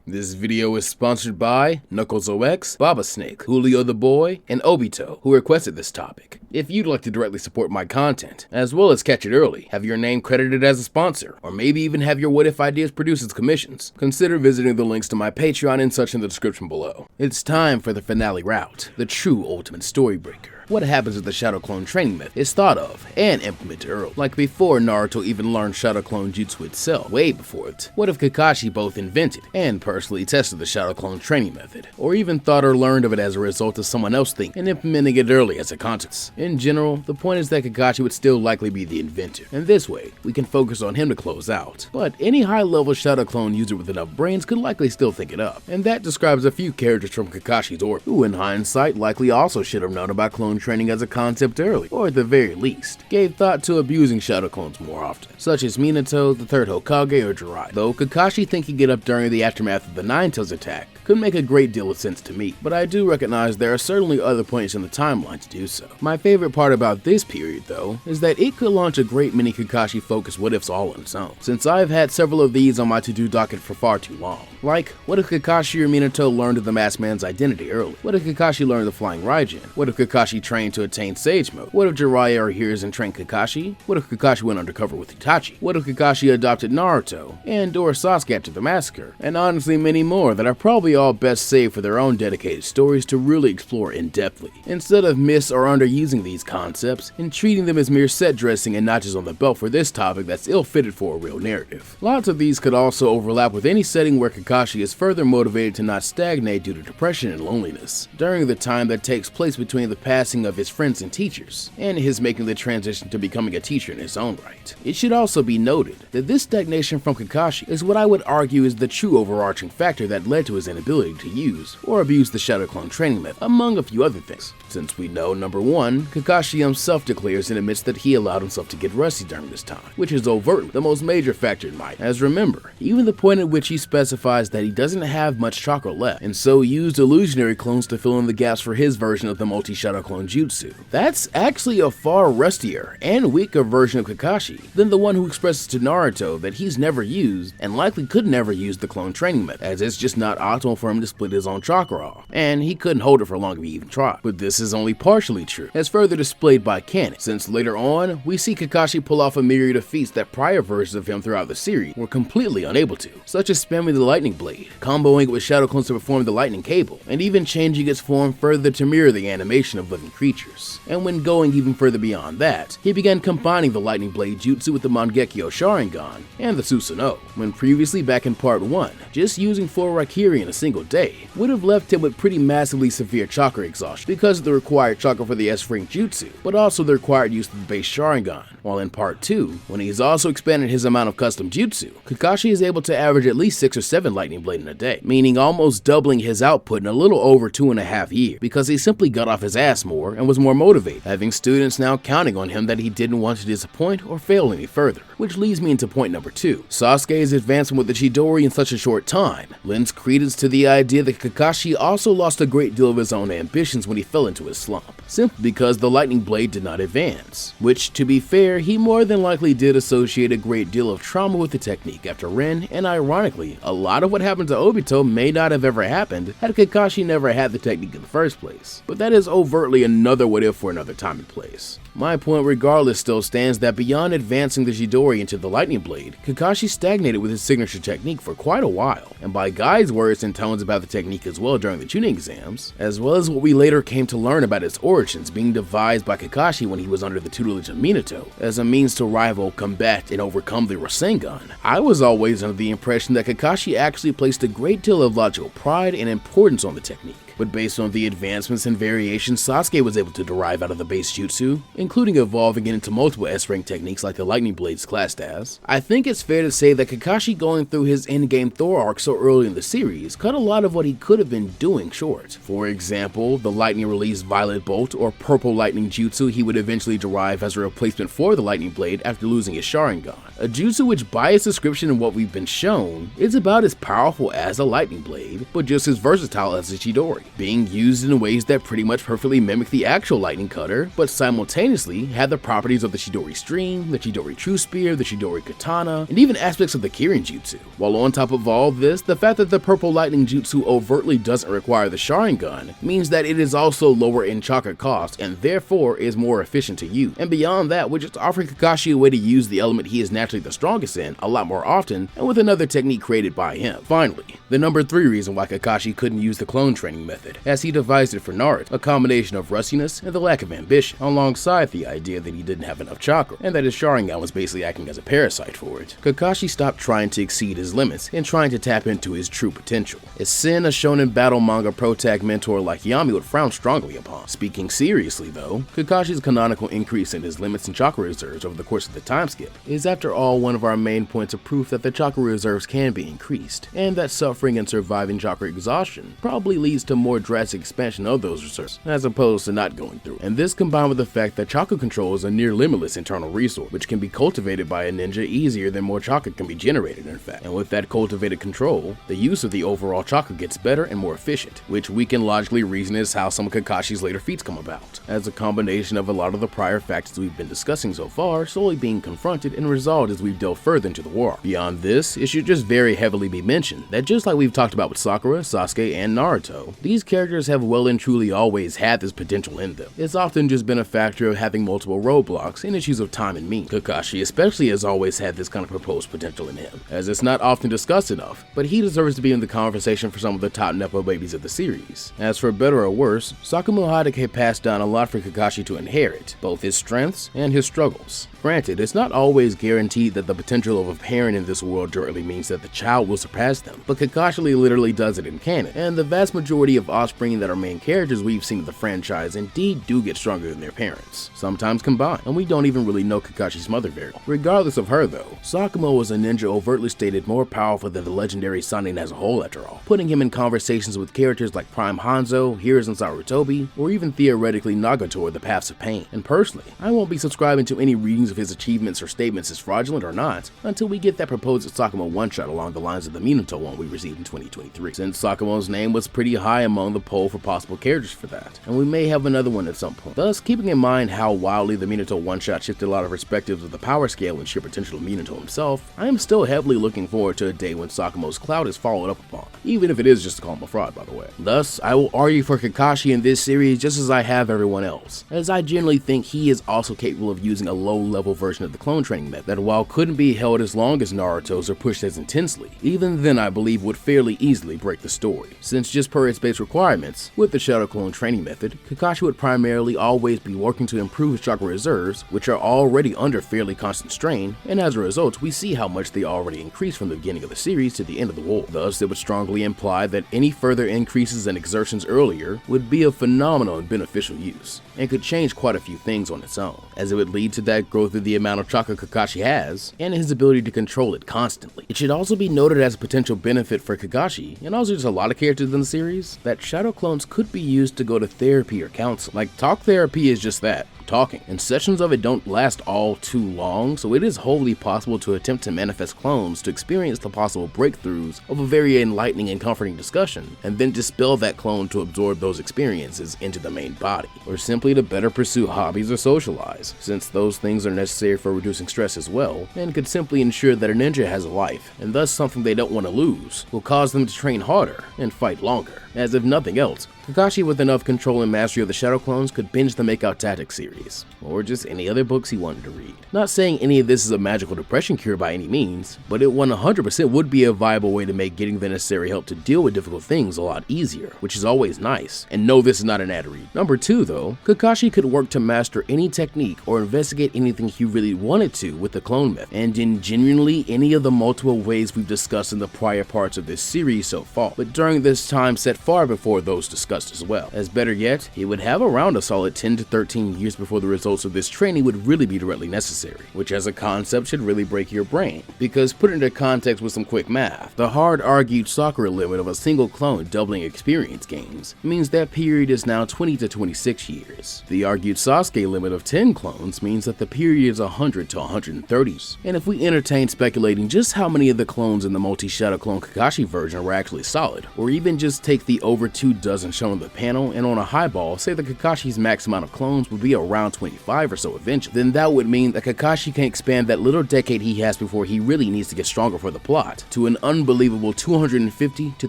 This video is sponsored by KnucklesOX, Baba Snake, Julio the Boy, and Obito, who requested this topic. If you'd like to directly support my content, as well as catch it early, have your name credited as a sponsor, or maybe even have your what if ideas produced as commissions, consider visiting the links to my Patreon and such in the description below. It's time for the finale route, the true ultimate story breaker. What happens if the Shadow Clone training myth is thought of and implemented early, like before Naruto even learned Shadow Clone Jutsu itself, way before it? What if Kakashi both invented and personally tested the Shadow Clone training method, or even thought or learned of it as a result of someone else thinking and implementing it early as a consequence? In general, the point is that Kakashi would still likely be the inventor, and this way, we can focus on him to close out. But any high-level Shadow Clone user with enough brains could likely still think it up, and that describes a few characters from Kakashi's org, who in hindsight likely also should have known about clone training as a concept early, or at the very least, gave thought to abusing Shadow Clones more often, such as Minato, the third Hokage, or Jiraiya. Though Kakashi thinking it up during the aftermath of the Nine-Tails attack could make a great deal of sense to me, but I do recognize there are certainly other points in the timeline to do so. My favorite part about this period, though, is that it could launch a great many Kakashi-focused what-ifs all on its own, since I've had several of these on my to-do docket for far too long. Like, what if Kakashi or Minato learned of the masked man's identity early? What if Kakashi learned the flying Raijin? What if Kakashi trained to attain Sage Mode? What if Jiraiya or Hiruzen trained Kakashi? What if Kakashi went undercover with Itachi? What if Kakashi adopted Naruto and or Sasuke after the massacre? And honestly many more that are probably all best saved for their own dedicated stories to really explore in-depthly, instead of miss or underusing these concepts and treating them as mere set dressing and notches on the belt for this topic that's ill-fitted for a real narrative. Lots of these could also overlap with any setting where Kakashi is further motivated to not stagnate due to depression and loneliness, during the time that takes place between the passing of his friends and teachers, and his making the transition to becoming a teacher in his own right. It should also be noted that this stagnation from Kakashi is what I would argue is the true overarching factor that led to his inability to use or abuse the Shadow Clone training method, among a few other things. Since we know, number one, Kakashi himself declares and admits that he allowed himself to get rusty during this time, which is overtly the most major factor in might. As remember, even the point at which he specifies that he doesn't have much chakra left, and so used illusionary clones to fill in the gaps for his version of the multi-Shadow Clone Jutsu. That's actually a far rustier and weaker version of Kakashi than the one who expresses to Naruto that he's never used and likely could never use the clone training method, as it's just not optimal for him to split his own chakra off, and he couldn't hold it for long if he even tried. But this is only partially true, as further displayed by canon, since later on, we see Kakashi pull off a myriad of feats that prior versions of him throughout the series were completely unable to, such as spamming the lightning blade, comboing it with Shadow Clones to perform the lightning cable, and even changing its form further to mirror the animation of living creatures. And when going even further beyond that, he began combining the lightning blade jutsu with the Mangekyo Sharingan and the Susanoo, when previously back in part 1, just using 4 Raikiri in a single day would have left him with pretty massively severe chakra exhaustion because of the required chakra for the S-Ring jutsu, but also the required use of the base Sharingan. While in part 2, when he's also expanded his amount of custom jutsu, Kakashi is able to average at least 6 or 7 lightning blade in a day, meaning almost doubling his output in a little over 2.5 years, because he simply got off his ass more and was more motivated, having students now counting on him that he didn't want to disappoint or fail any further. Which leads me into point number 2. Sasuke's advancement with the Chidori in such a short time lends credence to the idea that Kakashi also lost a great deal of his own ambitions when he fell into his slump, simply because the lightning blade did not advance, which, to be fair, he more than likely did associate a great deal of trauma with the technique after Ren, and ironically, a lot of what happened to Obito may not have ever happened had Kakashi never had the technique in the first place. But that is overtly another what if for another time and place. My point regardless still stands that beyond advancing the Chidori into the lightning blade, Kakashi stagnated with his signature technique for quite a while, and by Guy's words and tones about the technique as well during the tuning exams, as well as what we later came to learn about its origins being devised by Kakashi when he was under the tutelage of Minato, as a means to rival, combat, and overcome the Rasengan, I was always under the impression that Kakashi actually placed a great deal of logical pride and importance on the technique. But based on the advancements and variations Sasuke was able to derive out of the base jutsu, including evolving it into multiple S-rank techniques like the Lightning Blades classed as, I think it's fair to say that Kakashi going through his endgame Thor arc so early in the series cut a lot of what he could have been doing short. For example, the Lightning Release Violet Bolt or Purple Lightning Jutsu he would eventually derive as a replacement for the Lightning Blade after losing his Sharingan, a jutsu which by its description and what we've been shown is about as powerful as a Lightning Blade, but just as versatile as a Chidori. being used in ways that pretty much perfectly mimic the actual lightning cutter, but simultaneously have the properties of the Chidori Stream, the Chidori True Spear, the Chidori Katana, and even aspects of the Kirin Jutsu. While on top of all this, the fact that the purple lightning jutsu overtly doesn't require the Sharingan means that it is also lower in chakra cost and therefore is more efficient to use. And beyond that, we're just offering Kakashi a way to use the element he is naturally the strongest in a lot more often and with another technique created by him. Finally, the number 3 reason why Kakashi couldn't use the clone training method, as he devised it for Naruto, a combination of rustiness and the lack of ambition, alongside the idea that he didn't have enough chakra, and that his Sharingan was basically acting as a parasite for it. Kakashi stopped trying to exceed his limits and trying to tap into his true potential. A sin a shonen battle manga protag mentor like Yami would frown strongly upon. Speaking seriously though, Kakashi's canonical increase in his limits and chakra reserves over the course of the time skip is after all one of our main points of proof that the chakra reserves can be increased, and that suffering and surviving chakra exhaustion probably leads to more drastic expansion of those reserves, as opposed to not going through. And this combined with the fact that chakra control is a near limitless internal resource, which can be cultivated by a ninja easier than more chakra can be generated in fact. And with that cultivated control, the use of the overall chakra gets better and more efficient, which we can logically reason is how some of Kakashi's later feats come about, as a combination of a lot of the prior factors we've been discussing so far slowly being confronted and resolved as we delve further into the war. Beyond this, it should just very heavily be mentioned that just like we've talked about with Sakura, Sasuke, and Naruto, these characters have well and truly always had this potential in them. It's often just been a factor of having multiple roadblocks and issues of time and means. Kakashi especially has always had this kind of proposed potential in him, as it's not often discussed enough, but he deserves to be in the conversation for some of the top Nepo babies of the series. As for better or worse, Shikamaru Hatake passed down a lot for Kakashi to inherit, both his strengths and his struggles. Granted, it's not always guaranteed that the potential of a parent in this world directly means that the child will surpass them, but Kakashi literally does it in canon, and the vast majority of offspring that are main characters we've seen in the franchise indeed do get stronger than their parents, sometimes combined, and we don't even really know Kakashi's mother very well. Regardless of her though, Shikamaru was a ninja overtly stated more powerful than the legendary Sannin as a whole after all, putting him in conversations with characters like Prime Hanzo, Hiruzen Sarutobi, or even theoretically Nagato or the Paths of Pain. And personally, I won't be subscribing to any readings of his achievements or statements as fraudulent or not until we get that proposed Sakamo one-shot along the lines of the Minato one we received in 2023, since Sakamo's name was pretty high among the poll for possible characters for that, and we may have another one at some point. Thus, keeping in mind how wildly the Minato one-shot shifted a lot of perspectives of the power scale and sheer potential of Minato himself, I am still heavily looking forward to a day when Sakamo's clout is followed up upon, even if it is just to call him a fraud, by the way. Thus, I will argue for Kakashi in this series just as I have everyone else, as I generally think he is also capable of using a low-level version of the clone training method that, while couldn't be held as long as Naruto's or pushed as intensely, even then I believe would fairly easily break the story, since just per its base requirements, with the Shadow Clone training method, Kakashi would primarily always be working to improve his chakra reserves, which are already under fairly constant strain, and as a result, we see how much they already increased from the beginning of the series to the end of the war. Thus, it would strongly imply that any further increases and exertions earlier would be of phenomenal and beneficial use, and could change quite a few things on its own, as it would lead to that growth of the amount of chakra Kakashi has, and his ability to control it constantly. It should also be noted as a potential benefit for Kakashi, and also just a lot of characters in the series, that shadow clones could be used to go to therapy or counsel. Like, talk therapy is just that. Talking, and sessions of it don't last all too long, so it is wholly possible to attempt to manifest clones to experience the possible breakthroughs of a very enlightening and comforting discussion, and then dispel that clone to absorb those experiences into the main body, or simply to better pursue hobbies or socialize, since those things are necessary for reducing stress as well, and could simply ensure that a ninja has a life, and thus something they don't want to lose, will cause them to train harder and fight longer. As if nothing else, Kakashi with enough control and mastery of the Shadow Clones could binge the Makeout Tactics series, or just any other books he wanted to read. Not saying any of this is a magical depression cure by any means, but it 100% would be a viable way to make getting the necessary help to deal with difficult things a lot easier, which is always nice. And no, this is not an ad read. Number 2 though, Kakashi could work to master any technique or investigate anything he really wanted to with the clone method, and in genuinely any of the multiple ways we've discussed in the prior parts of this series so far, but during this time set far before those discussed as well. As better yet, he would have around a solid 10 to 13 years before the results of this training would really be directly necessary, which as a concept should really break your brain, because put into context with some quick math, the hard-argued Sakura limit of a single clone doubling experience gains means that period is now 20 to 26 years. The argued Sasuke limit of 10 clones means that the period is 100 to 130, and if we entertain speculating just how many of the clones in the multi-shadow clone Kakashi version were actually solid, or even just take the the over 24 shown on the panel, and on a highball say that Kakashi's max amount of clones would be around 25 or so eventually, then that would mean that Kakashi can expand that little decade he has before he really needs to get stronger for the plot to an unbelievable 250 to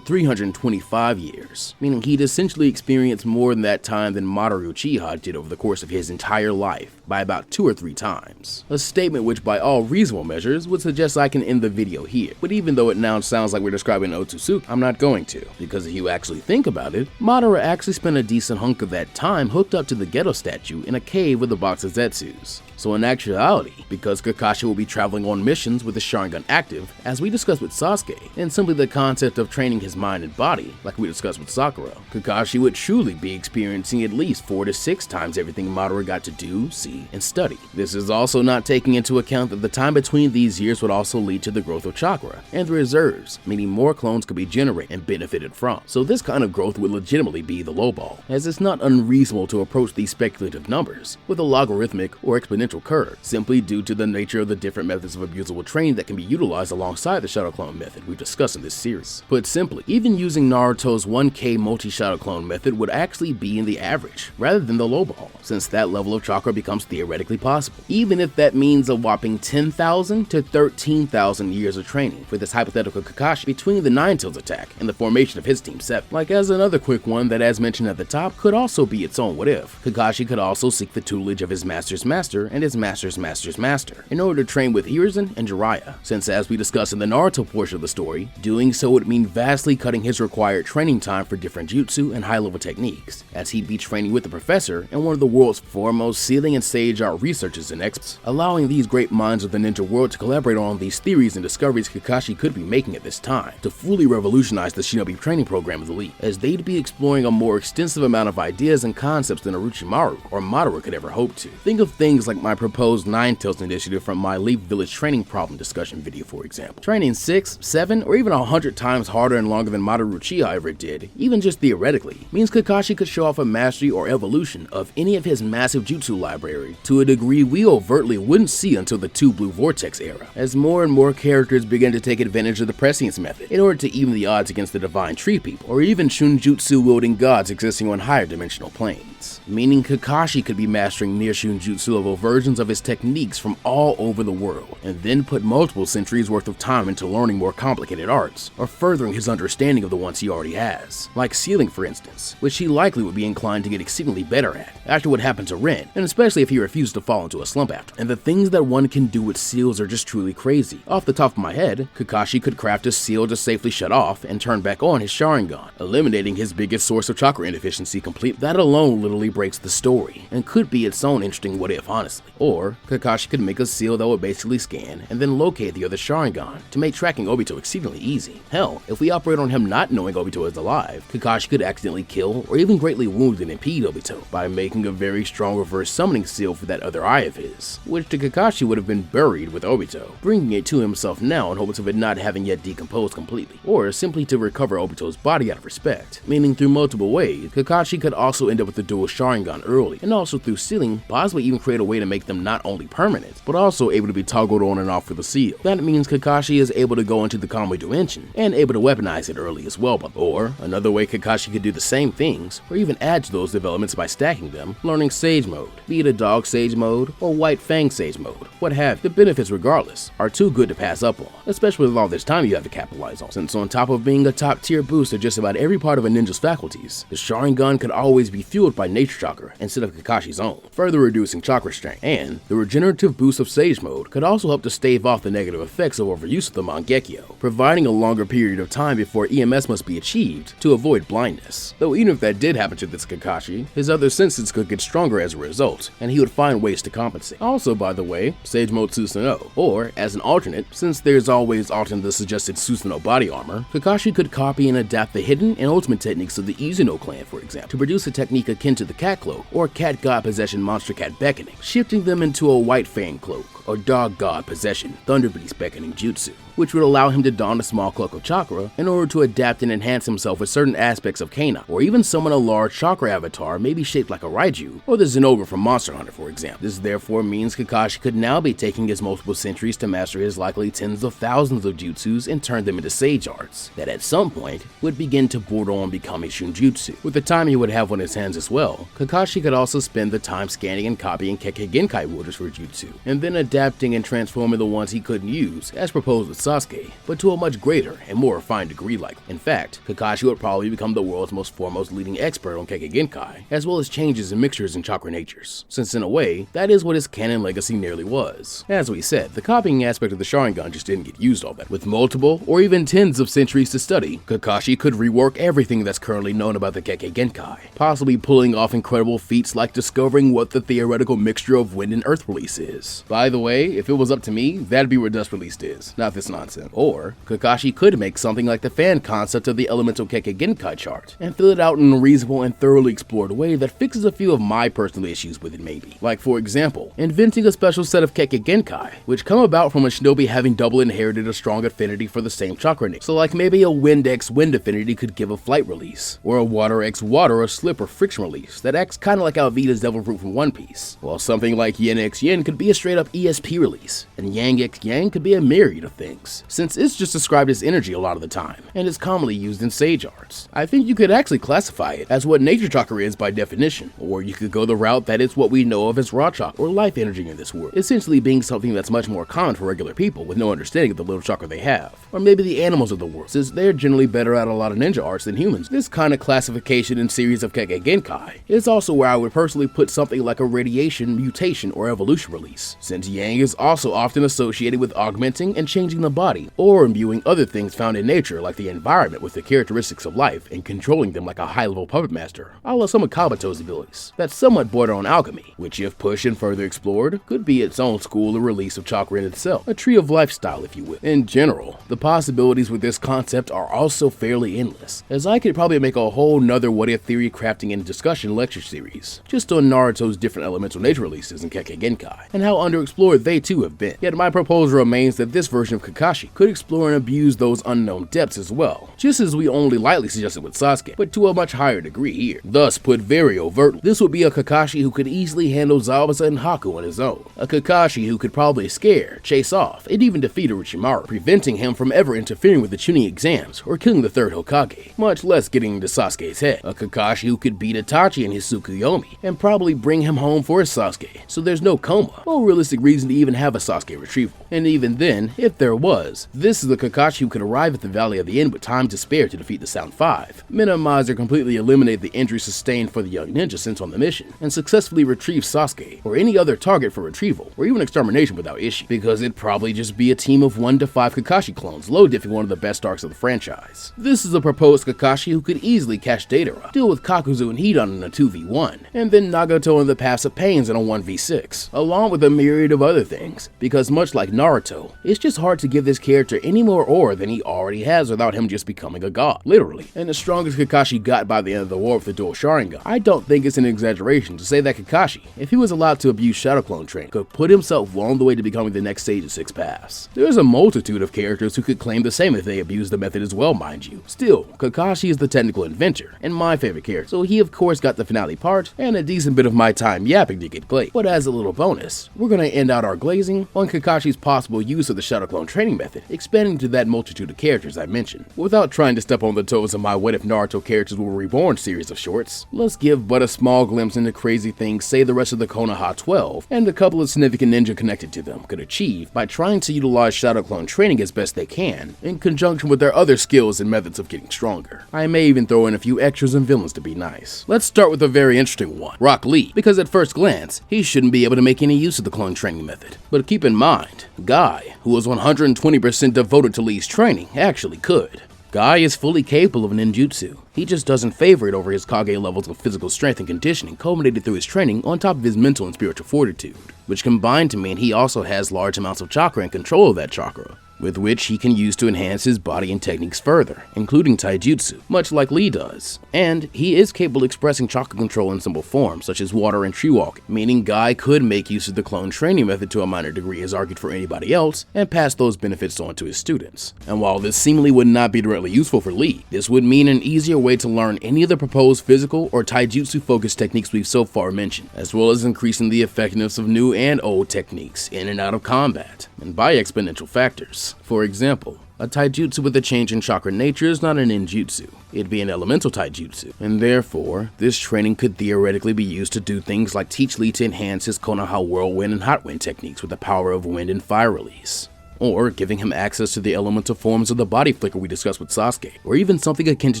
325 years, meaning he'd essentially experience more in that time than Mamoru Uchiha did over the course of his entire life, by about 2 or 3 times. A statement which by all reasonable measures would suggest I can end the video here, but even though it now sounds like we're describing Otsutsuki, I'm not going to, because if you actually think about it, Madara actually spent a decent hunk of that time hooked up to the Geto statue in a cave with a box of Zetsus. So in actuality, because Kakashi will be traveling on missions with the Sharingan active, as we discussed with Sasuke, and simply the concept of training his mind and body, like we discussed with Sakura, Kakashi would truly be experiencing at least 4 to 6 times everything Madara got to do, see, and study. This is also not taking into account that the time between these years would also lead to the growth of chakra and the reserves, meaning more clones could be generated and benefited from. So this kind of growth would legitimately be the lowball, as it's not unreasonable to approach these speculative numbers with a logarithmic or exponential curve, simply due to the nature of the different methods of abusable training that can be utilized alongside the shadow clone method we've discussed in this series. Put simply, even using Naruto's 1K multi-shadow clone method would actually be in the average, rather than the lowball, since that level of chakra becomes theoretically possible, even if that means a whopping 10,000 to 13,000 years of training for this hypothetical Kakashi between the Nine Tails attack and the formation of his Team 7. Like as another quick one that, as mentioned at the top, could also be its own what if. Kakashi could also seek the tutelage of his master's master and his master's master's master in order to train with Hiruzen and Jiraiya, since as we discussed in the Naruto portion of the story, doing so would mean vastly cutting his required training time for different jutsu and high-level techniques, as he'd be training with the professor and one of the world's foremost sealing and sage art researchers and experts, allowing these great minds of the ninja world to collaborate on these theories and discoveries Kakashi could be making at this time to fully revolutionize the shinobi training program of the League, as they'd be exploring a more extensive amount of ideas and concepts than Orochimaru or Madara could ever hope to. Think of things like my proposed Nine Tails initiative from my Leaf Village training problem discussion video, for example. Training 6, 7, or even 100 times harder and longer than Mamoru Uchiha ever did, even just theoretically, means Kakashi could show off a mastery or evolution of any of his massive jutsu library to a degree we overtly wouldn't see until the 2 Blue Vortex era, as more and more characters begin to take advantage of the prescience method in order to even the odds against the divine tree people, or even shunjutsu wielding gods existing on higher dimensional planes, meaning Kakashi could be mastering near shunjutsu level versions of his techniques from all over the world, and then put multiple centuries worth of time into learning more complicated arts, or furthering his understanding of the ones he already has, like sealing for instance, which he likely would be inclined to get exceedingly better at, after what happened to Ren, and especially if he refused to fall into a slump after. And the things that one can do with seals are just truly crazy. Off the top of my head, Kakashi could craft a seal to safely shut off and turn back on his Sharingan, eliminating his biggest source of chakra inefficiency completely. That alone literally breaks the story, and could be its own interesting what if honestly. Or Kakashi could make a seal that would basically scan and then locate the other Sharingan to make tracking Obito exceedingly easy. Hell, if we operate on him not knowing Obito is alive, Kakashi could accidentally kill or even greatly wound and impede Obito by making a very strong reverse summoning seal for that other eye of his, which to Kakashi would have been buried with Obito, bringing it to himself now in hopes of it not having yet decomposed completely, or simply to recover Obito's body out of respect, meaning through multiple ways, Kakashi could also end up with the dual Sharingan early, and also through sealing, possibly even create a way to make them not only permanent, but also able to be toggled on and off for the seal. That means Kakashi is able to go into the Kamui dimension, and able to weaponize it early as well. Or, another way Kakashi could do the same things, or even add to those developments by stacking them, learning Sage Mode, be it a Dog Sage Mode, or White Fang Sage Mode, what have you. The benefits regardless are too good to pass up on, especially with all this time you have to capitalize on, since on top of being a top tier boost of just about every part of a ninja's faculties, the Sharingan could always be fueled by nature chakra instead of Kakashi's own, further reducing chakra strain, and the regenerative boost of Sage Mode could also help to stave off the negative effects of overuse of the Mangekyo, providing a longer period of time before EMS must be achieved to avoid blindness. Though even if that did happen to this Kakashi, his other senses could get stronger as a result, and he would find ways to compensate. Also, by the way, Sage Mode Susanoo, or as an alternate, since there's always often the suggested Susanoo body armor, Kakashi could copy and adapt the hidden and ultimate techniques of the Izuno clan, for example, to produce a technique akin to the Cat Cloak or Cat God Possession Monster Cat Beckoning, shifting them into a White Fang Cloak or Dog God Possession Thunder Beast Beckoning Jutsu. which would allow him to don a small cloak of chakra in order to adapt and enhance himself with certain aspects of Kana, or even summon a large chakra avatar maybe shaped like a Raiju, or the Zenogre from Monster Hunter for example. This therefore means Kakashi could now be taking his multiple centuries to master his likely tens of thousands of jutsus and turn them into sage arts, that at some point would begin to border on becoming shunjutsu. With the time he would have on his hands as well, Kakashi could also spend the time scanning and copying Kekkei Genkai orders for jutsu, and then adapting and transforming the ones he couldn't use, as proposed with Sasuke, but to a much greater and more refined degree likely. In fact, Kakashi would probably become the world's most foremost leading expert on Kekkei Genkai, as well as changes and mixtures in chakra natures, since in a way, that is what his canon legacy nearly was. As we said, the copying aspect of the Sharingan just didn't get used all that. With multiple, or even tens of centuries to study, Kakashi could rework everything that's currently known about the Kekkei Genkai, possibly pulling off incredible feats like discovering what the theoretical mixture of wind and earth release is. By the way, if it was up to me, that'd be what dust released is, not this nonsense. Or, Kakashi could make something like the fan concept of the elemental Kekkei Genkai chart, and fill it out in a reasonable and thoroughly explored way that fixes a few of my personal issues with it maybe. Like for example, inventing a special set of Kekkei Genkai, which come about from a shinobi having double inherited a strong affinity for the same chakra nature. So like maybe a wind x wind affinity could give a flight release, or a water x water or slip or friction release that acts kinda like Alvida's devil fruit from One Piece, while something like yin x yin could be a straight up ESP release, and yang x yang could be a myriad of things, since it's just described as energy a lot of the time, and is commonly used in sage arts. I think you could actually classify it as what nature chakra is by definition, or you could go the route that it's what we know of as raw chakra or life energy in this world, essentially being something that's much more common for regular people with no understanding of the little chakra they have, or maybe the animals of the world, since they're generally better at a lot of ninja arts than humans. This kind of classification and series of Kekkei Genkai is also where I would personally put something like a radiation, mutation, or evolution release, since yang is also often associated with augmenting and changing the body, or imbuing other things found in nature like the environment with the characteristics of life and controlling them like a high-level puppet master, a la some of Kabuto's abilities. That's somewhat border on alchemy, which if pushed and further explored, could be its own school or release of chakra in itself, a tree of lifestyle if you will. In general, the possibilities with this concept are also fairly endless, as I could probably make a whole nother what if theory crafting and discussion lecture series, just on Naruto's different elemental nature releases in Kekkei Genkai, and how underexplored they too have been. Yet my proposal remains that this version of Kakashi could explore and abuse those unknown depths as well, just as we only lightly suggested with Sasuke, but to a much higher degree here. Thus, put very overtly, this would be a Kakashi who could easily handle Zabuza and Haku on his own, a Kakashi who could probably scare, chase off, and even defeat Orochimaru, preventing him from ever interfering with the Chunin exams or killing the third Hokage, much less getting into Sasuke's head, a Kakashi who could beat Itachi and his Tsukuyomi, and probably bring him home for his Sasuke, so there's no coma, or realistic reason to even have a Sasuke retrieval. And even then, if there was, this is the Kakashi who could arrive at the Valley of the End with time to spare to defeat the Sound Five, minimize or completely eliminate the injury sustained for the young ninja sent on the mission, and successfully retrieve Sasuke, or any other target for retrieval, or even extermination without issue, because it'd probably just be a team of 1 to 5 Kakashi clones, low diffing one of the best arcs of the franchise. This is a proposed Kakashi who could easily catch Deidara, deal with Kakuzu and Hidan in a 2v1, and then Nagato in the Paths of Pains in a 1v6, along with a myriad of other things, because much like Naruto, it's just hard to give this character any more aura than he already has without him just becoming a god, literally. And the strongest Kakashi got by the end of the war with the dual Sharingan, I don't think it's an exaggeration to say that Kakashi, if he was allowed to abuse Shadow Clone training, could put himself on the way to becoming the next sage of 6 paths. There's a multitude of characters who could claim the same if they abused the method as well, mind you. Still, Kakashi is the technical inventor, and my favorite character, so he of course got the finale part, and a decent bit of my time yapping to get glazed. But as a little bonus, we're gonna end out our glazing on Kakashi's possible use of the Shadow Clone training method, expanding to that multitude of characters I mentioned. Without trying to step on the toes of my What If Naruto Characters Were Reborn series of shorts, let's give but a small glimpse into crazy things say the rest of the Konoha 12, and a couple of significant ninja connected to them, could achieve by trying to utilize Shadow Clone training as best they can, in conjunction with their other skills and methods of getting stronger. I may even throw in a few extras and villains to be nice. Let's start with a very interesting one, Rock Lee, because at first glance, he shouldn't be able to make any use of the clone training method. But keep in mind, Guy, who was 120% devoted to Lee's training, actually could. Guy is fully capable of ninjutsu. He just doesn't favor it over his Kage levels of physical strength and conditioning culminated through his training on top of his mental and spiritual fortitude, which combined to mean he also has large amounts of chakra and control of that chakra. with which he can use to enhance his body and techniques further, including taijutsu, much like Lee does. And he is capable of expressing chakra control in simple forms, such as water and tree walking, meaning Guy could make use of the clone training method to a minor degree as argued for anybody else, and pass those benefits on to his students. And while this seemingly would not be directly useful for Lee, this would mean an easier way to learn any of the proposed physical or taijutsu-focused techniques we've so far mentioned, as well as increasing the effectiveness of new and old techniques in and out of combat, and by exponential factors. For example, a taijutsu with a change in chakra nature is not an ninjutsu. It'd be an elemental taijutsu, and therefore, this training could theoretically be used to do things like teach Lee to enhance his Konoha whirlwind and hot wind techniques with the power of wind and fire release, or giving him access to the elemental forms of the body flicker we discussed with Sasuke, or even something akin to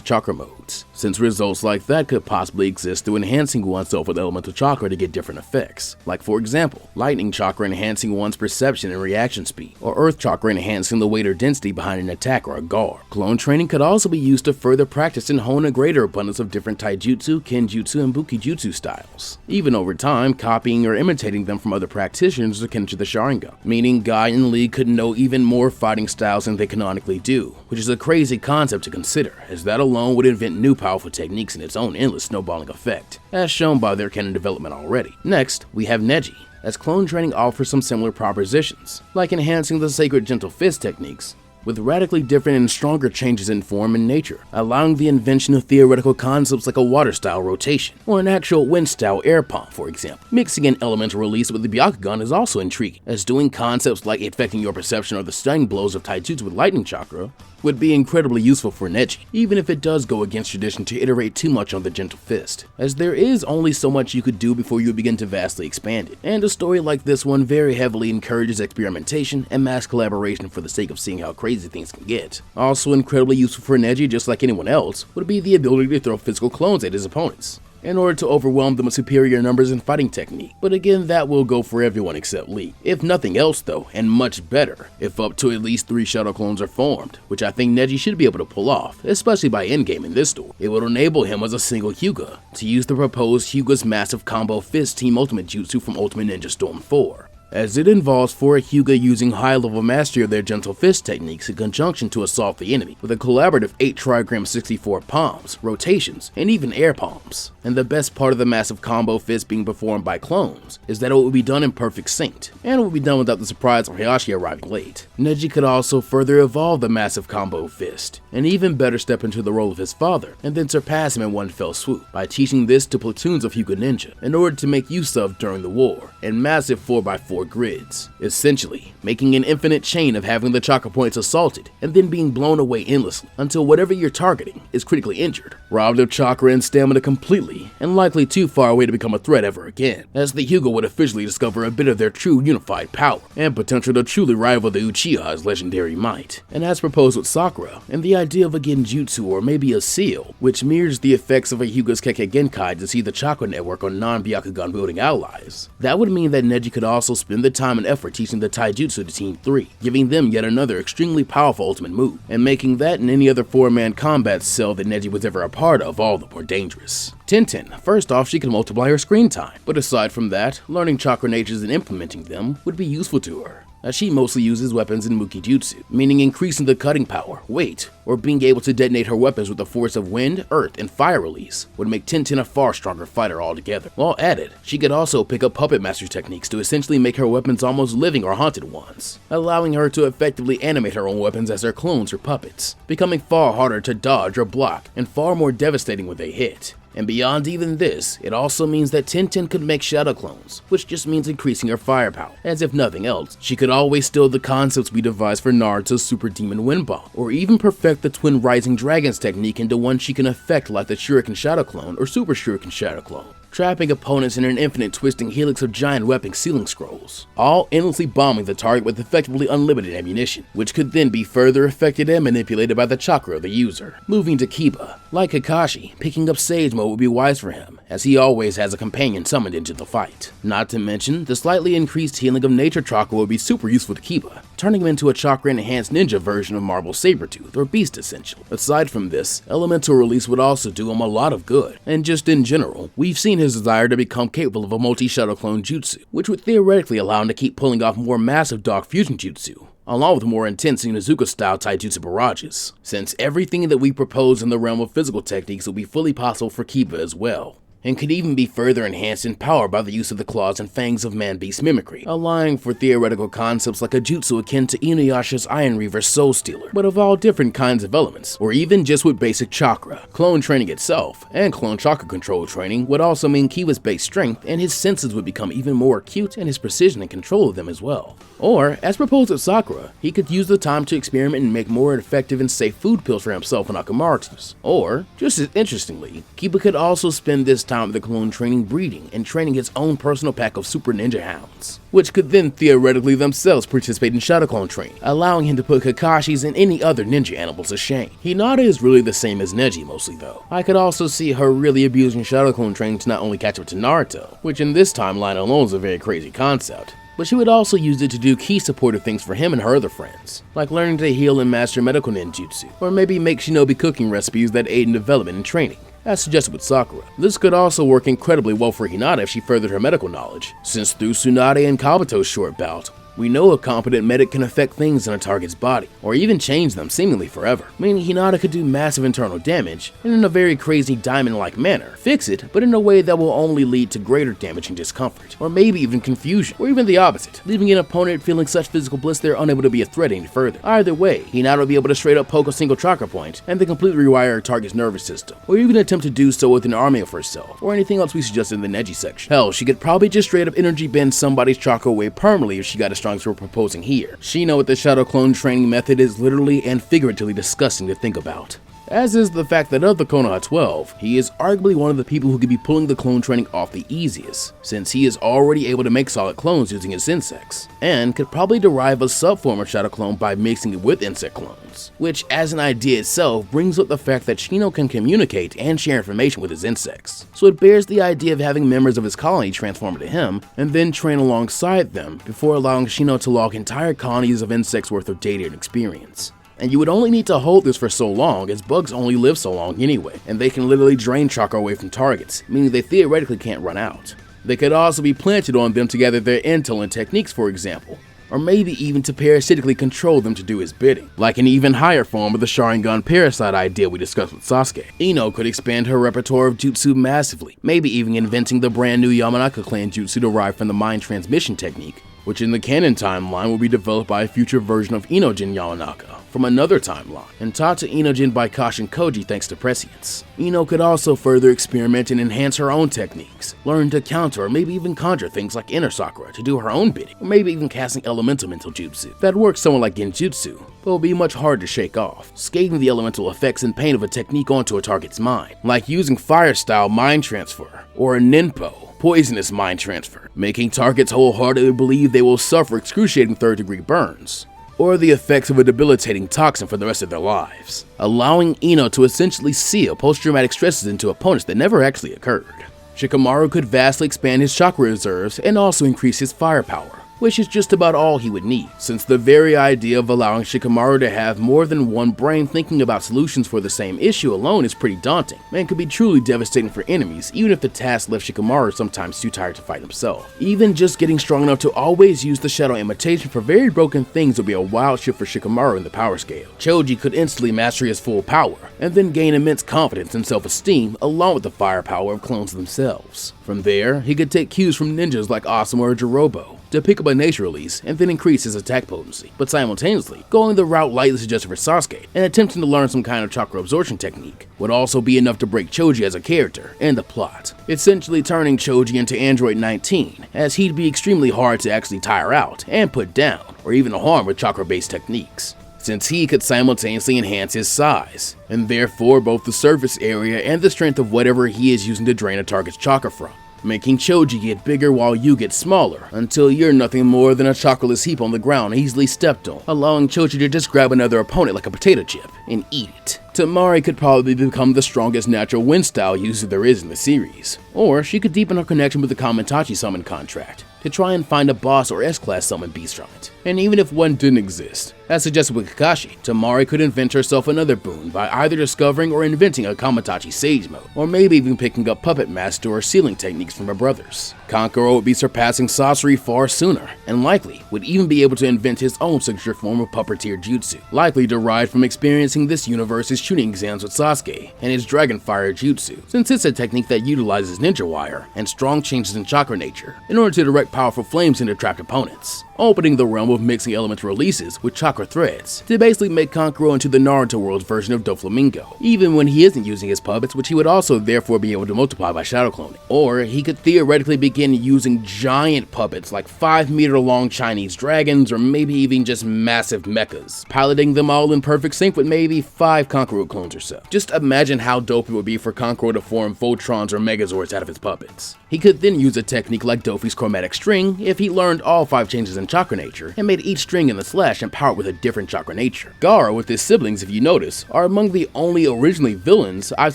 chakra modes, since results like that could possibly exist through enhancing oneself with elemental chakra to get different effects, like for example, lightning chakra enhancing one's perception and reaction speed, or earth chakra enhancing the weight or density behind an attack or a guard. Clone training could also be used to further practice and hone a greater abundance of different taijutsu, kenjutsu, and bukijutsu styles, even over time copying or imitating them from other practitioners akin to the Sharingan, meaning Guy and Lee could know even more fighting styles than they canonically do, which is a crazy concept to consider, as that alone would invent new powerful techniques in its own endless snowballing effect, as shown by their canon development already. Next, we have Neji, as clone training offers some similar propositions, like enhancing the sacred gentle fist techniques, with radically different and stronger changes in form and nature, allowing the invention of theoretical concepts like a water-style rotation, or an actual wind-style air palm, for example. Mixing an elemental release with the Byakugan is also intriguing, as doing concepts like affecting your perception or the stunning blows of taijutsu with lightning chakra would be incredibly useful for Neji, even if it does go against tradition to iterate too much on the gentle fist, as there is only so much you could do before you begin to vastly expand it, and a story like this one very heavily encourages experimentation and mass collaboration for the sake of seeing how crazy things can get. Also incredibly useful for Neji, just like anyone else, would be the ability to throw physical clones at his opponents, in order to overwhelm them with superior numbers and fighting technique. But again, that will go for everyone except Lee. If nothing else though, and much better, if up to at least 3 shadow clones are formed, which I think Neji should be able to pull off, especially by endgame in this story. It would enable him as a single Hyuga to use the proposed Hyuga's massive combo fist team ultimate jutsu from Ultimate Ninja Storm 4. As it involves 4 Hyuga using high-level mastery of their gentle fist techniques in conjunction to assault the enemy, with a collaborative 8 trigram 64 palms, rotations, and even air palms. And the best part of the massive combo fist being performed by clones is that it will be done in perfect sync, and it will be done without the surprise of Hayashi arriving late. Neji could also further evolve the massive combo fist, and even better step into the role of his father, and then surpass him in one fell swoop, by teaching this to platoons of Hyuga ninja, in order to make use of during the war, in massive 4x4 grids, essentially making an infinite chain of having the chakra points assaulted and then being blown away endlessly until whatever you're targeting is critically injured, robbed of chakra and stamina completely, and likely too far away to become a threat ever again, as the Hyuga would officially discover a bit of their true unified power and potential to truly rival the Uchiha's legendary might. And as proposed with Sakura, and the idea of a genjutsu or maybe a seal, which mirrors the effects of a Hyuga's Kekkei Genkai to see the chakra network on non-Byakugan wielding allies, that would mean that Neji could also spend the time and effort teaching the taijutsu to Team 3, giving them yet another extremely powerful ultimate move, and making that and any other 4-man combat cell that Neji was ever a part of all the more dangerous. Tenten, first off, she can multiply her screen time, but aside from that, learning chakra natures and implementing them would be useful to her, as she mostly uses weapons in Mukijutsu, meaning increasing the cutting power, weight, or being able to detonate her weapons with the force of wind, earth, and fire release would make Tenten a far stronger fighter altogether. While at it, she could also pick up puppet master techniques to essentially make her weapons almost living or haunted ones, allowing her to effectively animate her own weapons as their clones or puppets, becoming far harder to dodge or block, and far more devastating when they hit. And beyond even this, it also means that Tenten could make shadow clones, which just means increasing her firepower. As if nothing else, she could always steal the concepts we devised for Naruto's Super Demon Wind Bomb, or even perfect the Twin Rising Dragons technique into one she can effect like the Shuriken Shadow Clone or Super Shuriken Shadow Clone, trapping opponents in an infinite twisting helix of giant weapon sealing scrolls, all endlessly bombing the target with effectively unlimited ammunition, which could then be further affected and manipulated by the chakra of the user. Moving to Kiba, like Kakashi, picking up Sage Mode would be wise for him, as he always has a companion summoned into the fight. Not to mention, the slightly increased healing of nature chakra would be super useful to Kiba, turning him into a chakra-enhanced ninja version of Marble Sabretooth, or Beast Essential. Aside from this, elemental release would also do him a lot of good, and just in general, we've seen his desire to become capable of a multi-shadow clone jutsu, which would theoretically allow him to keep pulling off more massive dark fusion jutsu, along with more intense Inuzuka-style taijutsu barrages, since everything that we propose in the realm of physical techniques will be fully possible for Kiba as well, and could even be further enhanced in power by the use of the claws and fangs of man-beast mimicry, allowing for theoretical concepts like a jutsu akin to Inuyasha's Iron Reaver Soul Stealer, but of all different kinds of elements, or even just with basic chakra. Clone training itself, and clone chakra control training, would also mean Kiba's base strength and his senses would become even more acute and his precision and control of them as well. Or, as proposed with Sakura, he could use the time to experiment and make more effective and safe food pills for himself and Akamaru's. Or, just as interestingly, Kiba could also spend this time with the clone training breeding and training his own personal pack of super ninja hounds, which could then theoretically themselves participate in shadow clone training, allowing him to put Kakashi's and any other ninja animals to shame. Hinata is really the same as Neji mostly though. I could also see her really abusing shadow clone training to not only catch up to Naruto, which in this timeline alone is a very crazy concept, but she would also use it to do key supportive things for him and her other friends, like learning to heal and master medical ninjutsu, or maybe make shinobi cooking recipes that aid in development and training, as suggested with Sakura. This could also work incredibly well for Hinata if she furthered her medical knowledge, since through Tsunade and Kabuto's short bout, we know a competent medic can affect things in a target's body, or even change them seemingly forever, meaning Hinata could do massive internal damage, and in a very crazy diamond-like manner, fix it, but in a way that will only lead to greater damage and discomfort, or maybe even confusion, or even the opposite, leaving an opponent feeling such physical bliss they're unable to be a threat any further. Either way, Hinata will be able to straight up poke a single chakra point, and then completely rewire her target's nervous system, or even attempt to do so with an army of herself, or anything else we suggested in the Neji section. Hell, she could probably just straight up energy bend somebody's chakra away permanently if she got as strong as we're proposing here. Shino with the shadow clone training method is literally and figuratively disgusting to think about. As is the fact that of the Konoha 12, he is arguably one of the people who could be pulling the clone training off the easiest, since he is already able to make solid clones using his insects, and could probably derive a subform of shadow clone by mixing it with insect clones, which as an idea itself brings up the fact that Shino can communicate and share information with his insects, so it bears the idea of having members of his colony transform into him, and then train alongside them, before allowing Shino to log entire colonies of insects worth of data and experience. And you would only need to hold this for so long, as bugs only live so long anyway, and they can literally drain chakra away from targets, meaning they theoretically can't run out. They could also be planted on them to gather their intel and techniques, for example, or maybe even to parasitically control them to do his bidding, like an even higher form of the Sharingan parasite idea we discussed with Sasuke. Ino could expand her repertoire of jutsu massively, maybe even inventing the brand new Yamanaka clan jutsu derived from the mind transmission technique, which in the canon timeline will be developed by a future version of Inojin Yamanaka from another timeline, and taught to Inojin by Kashin Koji thanks to prescience. Ino could also further experiment and enhance her own techniques, learn to counter or maybe even conjure things like Inner Sakura to do her own bidding, or maybe even casting elemental mental jutsu that works somewhat like Genjutsu, but will be much harder to shake off, scaling the elemental effects and pain of a technique onto a target's mind, like using fire-style mind transfer, or a Ninpo, poisonous mind transfer, making targets wholeheartedly believe they will suffer excruciating third-degree burns, or the effects of a debilitating toxin for the rest of their lives, allowing Ino to essentially seal post-traumatic stresses into opponents that never actually occurred. Shikamaru could vastly expand his chakra reserves and also increase his firepower, which is just about all he would need, since the very idea of allowing Shikamaru to have more than one brain thinking about solutions for the same issue alone is pretty daunting, and could be truly devastating for enemies, even if the task left Shikamaru sometimes too tired to fight himself. Even just getting strong enough to always use the shadow imitation for very broken things would be a wild shift for Shikamaru in the power scale. Choji could instantly master his full power, and then gain immense confidence and self-esteem along with the firepower of clones themselves. From there, he could take cues from ninjas like Asuma or Jirobo to pick up a nature release and then increase his attack potency, but simultaneously going the route lightly suggested for Sasuke and attempting to learn some kind of chakra absorption technique would also be enough to break Choji as a character and the plot, essentially turning Choji into Android 19, as he'd be extremely hard to actually tire out and put down, or even harm with chakra-based techniques, since he could simultaneously enhance his size, and therefore both the surface area and the strength of whatever he is using to drain a target's chakra from, making Choji get bigger while you get smaller, until you're nothing more than a chakraless heap on the ground easily stepped on, allowing Choji to just grab another opponent like a potato chip and eat it. Temari could probably become the strongest natural wind style user there is in the series, or she could deepen her connection with the Kamentachi summon contract to try and find a boss or S-class summon beast from it. And even if one didn't exist, As suggested with Kakashi, Temari could invent herself another boon by either discovering or inventing a Kamatachi Sage Mode, or maybe even picking up puppet master or sealing techniques from her brothers. Kankuro would be surpassing sorcery far sooner, and likely would even be able to invent his own signature form of puppeteer jutsu, likely derived from experiencing this universe's shooting exams with Sasuke and his dragon fire jutsu, since it's a technique that utilizes ninja wire and strong changes in chakra nature in order to direct powerful flames into trapped opponents, opening the realm of mixing elemental releases with chakra threads to basically make Kankuro into the Naruto world's version of Doflamingo, even when he isn't using his puppets, which he would also therefore be able to multiply by shadow cloning. Or he could theoretically begin using giant puppets like 5-meter long Chinese dragons, or maybe even just massive mechas, piloting them all in perfect sync with maybe 5 Kankuro clones or so. Just imagine how dope it would be for Kankuro to form Voltrons or Megazords out of his puppets. He could then use a technique like Dofi's chromatic string if he learned all 5 changes in chakra nature and made each string in the slash empowered with a different chakra nature. Gaara with his siblings, if you notice, are among the only originally villains I've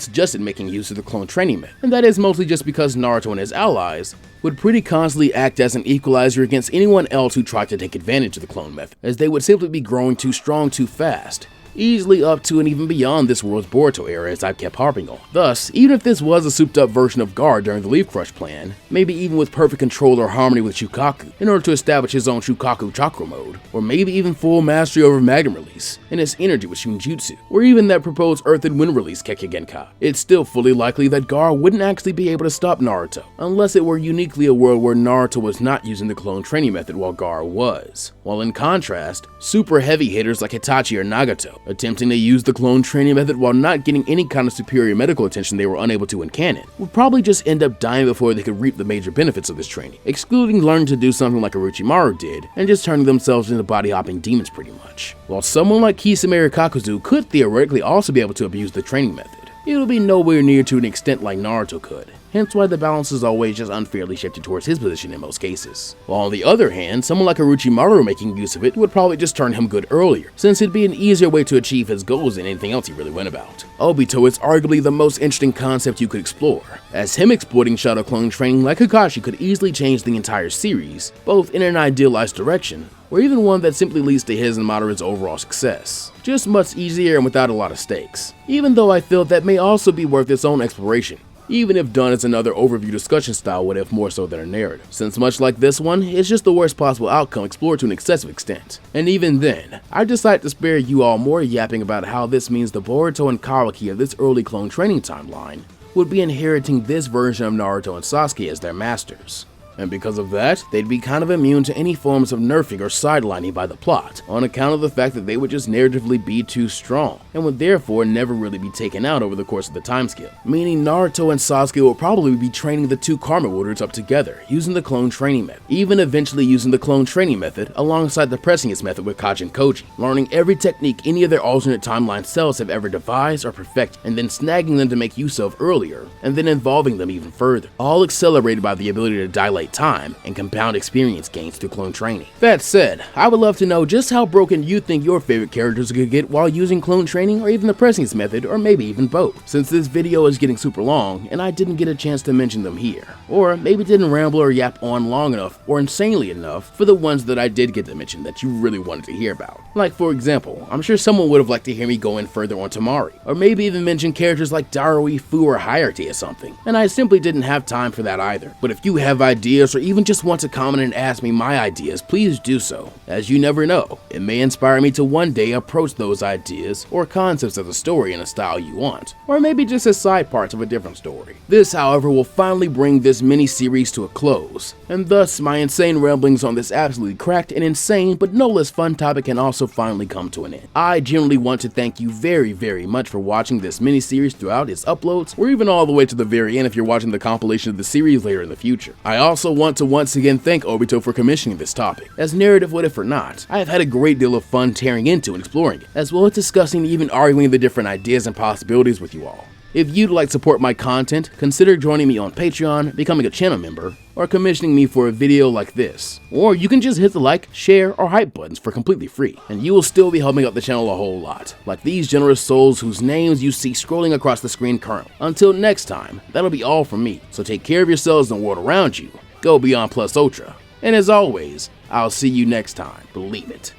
suggested making use of the clone training method, and that is mostly just because Naruto and his allies would pretty constantly act as an equalizer against anyone else who tried to take advantage of the clone method, as they would simply be growing too strong too fast, easily up to and even beyond this world's Boruto era, as I've kept harping on. Thus, even if this was a souped up version of Gaara during the Leaf Crush plan, maybe even with perfect control or harmony with Shukaku in order to establish his own Shukaku chakra mode, or maybe even full mastery over Magnum release and its energy with Shunjutsu, or even that proposed Earth and Wind release Kekkei, it's still fully likely that Gaara wouldn't actually be able to stop Naruto, unless it were uniquely a world where Naruto was not using the clone training method while Gaara was. While in contrast, super heavy hitters like Itachi or Nagato, attempting to use the clone training method while not getting any kind of superior medical attention they were unable to in canon, would probably just end up dying before they could reap the major benefits of this training, excluding learning to do something like Orochimaru did, and just turning themselves into body-hopping demons pretty much. While someone like Kisame or Kakuzu could theoretically also be able to abuse the training method, it would be nowhere near to an extent like Naruto could. Hence why the balance is always just unfairly shifted towards his position in most cases. While on the other hand, someone like Orochimaru making use of it would probably just turn him good earlier, since it'd be an easier way to achieve his goals than anything else he really went about. Obito is arguably the most interesting concept you could explore, as him exploiting shadow clone training like Kakashi could easily change the entire series, both in an idealized direction, or even one that simply leads to his and Madara's overall success. Just much easier and without a lot of stakes, even though I feel that may also be worth its own exploration, even if done as another overview discussion style what if more so than a narrative, since much like this one, it's just the worst possible outcome explored to an excessive extent. And even then, I decided to spare you all more yapping about how this means the Boruto and Kawaki of this early clone training timeline would be inheriting this version of Naruto and Sasuke as their masters. And because of that, they'd be kind of immune to any forms of nerfing or sidelining by the plot, on account of the fact that they would just narratively be too strong, and would therefore never really be taken out over the course of the timescale. Meaning Naruto and Sasuke will probably be training the 2 Karma Warriors up together, using the clone training method, even eventually using the clone training method alongside the Prescience method with Kaji and Choji, learning every technique any of their alternate timeline selves have ever devised or perfected, and then snagging them to make use of earlier, and then involving them even further, all accelerated by the ability to dilate time and compound experience gains through clone training. That said, I would love to know just how broken you think your favorite characters could get while using clone training, or even the Prescience method, or maybe even both, since this video is getting super long and I didn't get a chance to mention them here, or maybe didn't ramble or yap on long enough or insanely enough for the ones that I did get to mention that you really wanted to hear about. Like for example, I'm sure someone would have liked to hear me go in further on Temari, or maybe even mention characters like Darui, Fu, or Hayate or something, and I simply didn't have time for that either. But if you have ideas or even just want to comment and ask me my ideas, please do so, as you never know, it may inspire me to one day approach those ideas or concepts of the story in a style you want, or maybe just as side parts of a different story. This, however, will finally bring this mini-series to a close, and thus my insane ramblings on this absolutely cracked and insane but no less fun topic can also finally come to an end. I genuinely want to thank you very much for watching this mini-series throughout its uploads, or even all the way to the very end if you're watching the compilation of the series later in the future. I also want to once again thank Obito for commissioning this topic, as narrative what if or not, I have had a great deal of fun tearing into and exploring it, as well as discussing and even arguing the different ideas and possibilities with you all. If you'd like to support my content, consider joining me on Patreon, becoming a channel member, or commissioning me for a video like this. Or you can just hit the like, share, or hype buttons for completely free, and you will still be helping out the channel a whole lot, like these generous souls whose names you see scrolling across the screen currently. Until next time, that'll be all from me, so take care of yourselves and the world around you, go beyond plus ultra, and as always, I'll see you next time, believe it.